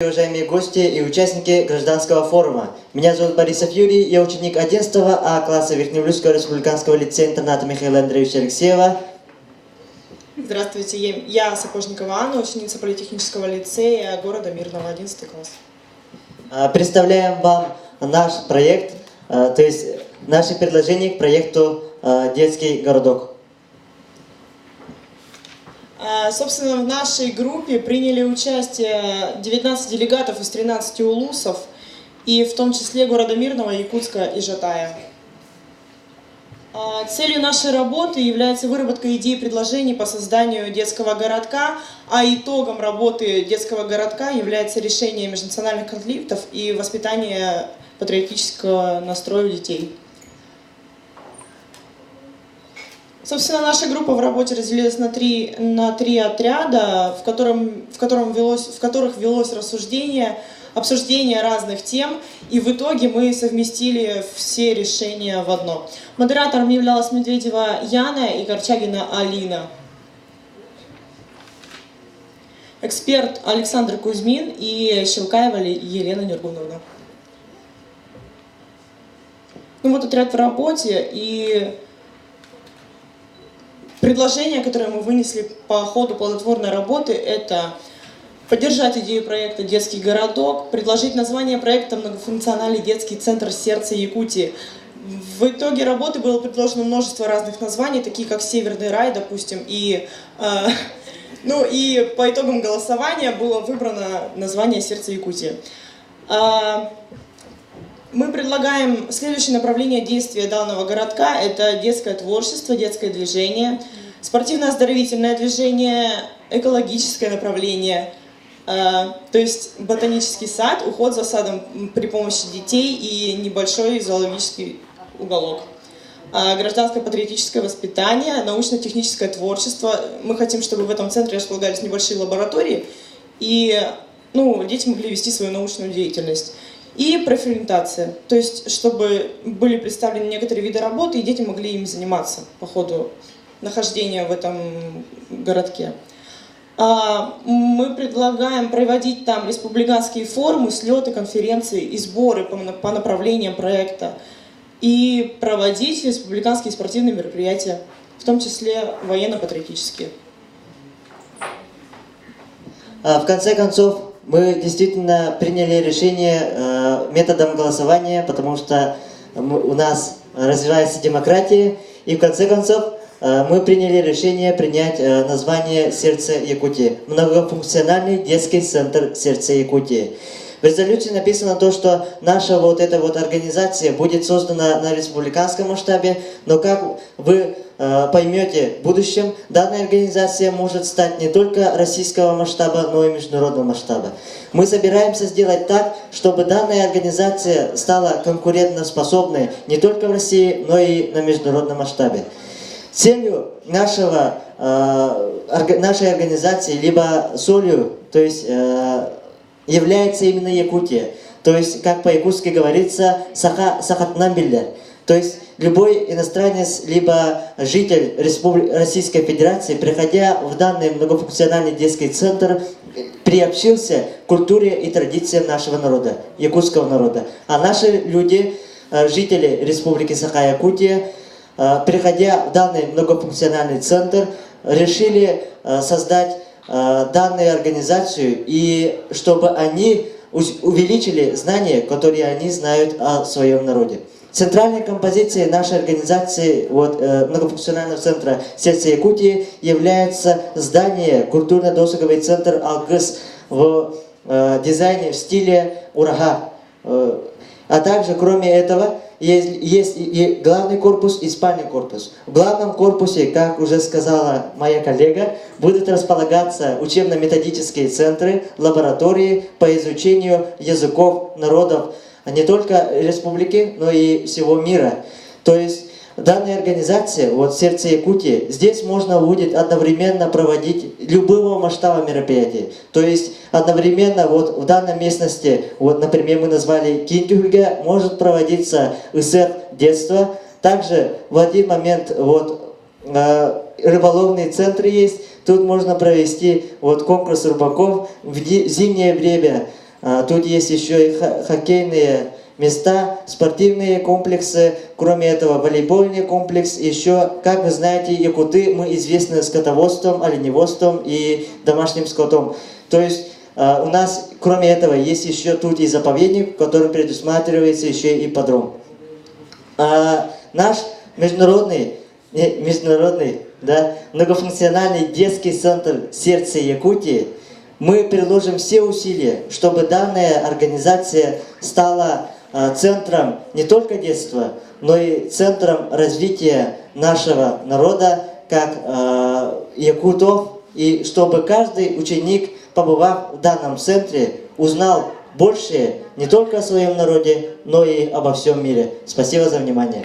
Уважаемые гости и участники гражданского форума. Меня зовут Борисов Юрий, я ученик 11 А класса Верхнеуральского республиканского лицея-интерната Михаила Андреевича Алексеева. Здравствуйте, я Сапожникова Анна, ученица политехнического лицея города Мирного, 11 класс. Представляем вам наш проект, то есть наши предложения к проекту «Детский городок». Собственно, в нашей группе приняли участие 19 делегатов из 13 улусов, и в том числе города Мирного, Якутска и Жатая. Целью нашей работы является выработка идей и предложений по созданию детского городка, а итогом работы детского городка является решение межнациональных конфликтов и воспитание патриотического настроя у детей. Собственно, наша группа в работе разделилась на три отряда, в которых велось обсуждение разных тем, и в итоге мы совместили все решения в одно. Модератором являлась Медведева Яна и Корчагина Алина. Эксперт Александр Кузьмин и Щелкаева Елена Нергуновна. Ну вот отряд в работе, и предложения, которые мы вынесли по ходу плодотворной работы, это поддержать идею проекта «Детский городок», предложить название проекта «Многофункциональный детский центр сердца Якутии». В итоге работы было предложено множество разных названий, такие как «Северный рай», допустим, и по итогам голосования было выбрано название «Сердце Якутии». Мы предлагаем следующее направление действия данного городка. Это детское творчество, детское движение, спортивно-оздоровительное движение, экологическое направление, то есть ботанический сад, уход за садом при помощи детей и небольшой зоологический уголок. Гражданско-патриотическое воспитание, научно-техническое творчество. Мы хотим, чтобы в этом центре располагались небольшие лаборатории, и дети могли вести свою научную деятельность. И профориентация, то есть чтобы были представлены некоторые виды работы, и дети могли им заниматься по ходу нахождения в этом городке. Мы предлагаем проводить там республиканские форумы, слеты, конференции и сборы по направлениям проекта, и проводить республиканские спортивные мероприятия, в том числе военно-патриотические. В конце концов, мы действительно приняли решение методом голосования, потому что у нас развивается демократия, и в конце концов мы приняли решение принять название «Сердце Якутии» – многофункциональный детский центр «Сердце Якутии». В резолюции написано то, что наша эта организация будет создана на республиканском масштабе, но как вы поймете, в будущем данная организация может стать не только российского масштаба, но и международного масштаба. Мы собираемся сделать так, чтобы данная организация стала конкурентоспособной не только в России, но и на международном масштабе. Целью нашей организации, либо солью, то есть является именно Якутия. То есть, как по-якутски говорится, сахатнамбиллер. То есть, любой иностранец, либо житель Российской Федерации, приходя в данный многофункциональный детский центр, приобщился к культуре и традициям нашего народа, якутского народа. А наши люди, жители Республики Саха-Якутия, приходя в данный многофункциональный центр, решили создать данную организацию, и чтобы они увеличили знания, которые они знают о своем народе. Центральной композицией нашей организации, многофункционального центра «Сердце Якутии» является здание культурно-досуговый центр «Алгыс» в дизайне в стиле урага. А также, кроме этого, есть и главный корпус, и спальный корпус. В главном корпусе, как уже сказала моя коллега, будут располагаться учебно-методические центры, лаборатории по изучению языков народов не только республики, но и всего мира. То есть данная организация, «Сердце Якутии», здесь можно будет одновременно проводить любого масштаба мероприятий. То есть одновременно в данной местности, например, мы назвали Кинтюхга, может проводиться ИСЭР детства. Также в один момент рыболовный центр есть, тут можно провести конкурс рыбаков в зимнее время. Тут есть еще и хоккейные места, спортивные комплексы, кроме этого волейбольный комплекс. Еще, как вы знаете, якуты, мы известны скотоводством, оленеводством и домашним скотом. То есть у нас, кроме этого, есть еще тут и заповедник, в котором предусматривается еще и ипподром. Наш международный, да, многофункциональный детский центр «Сердце Якутии», мы приложим все усилия, чтобы данная организация стала центром не только детства, но и центром развития нашего народа, как якутов, и чтобы каждый ученик, побывав в данном центре, узнал больше не только о своем народе, но и обо всем мире. Спасибо за внимание.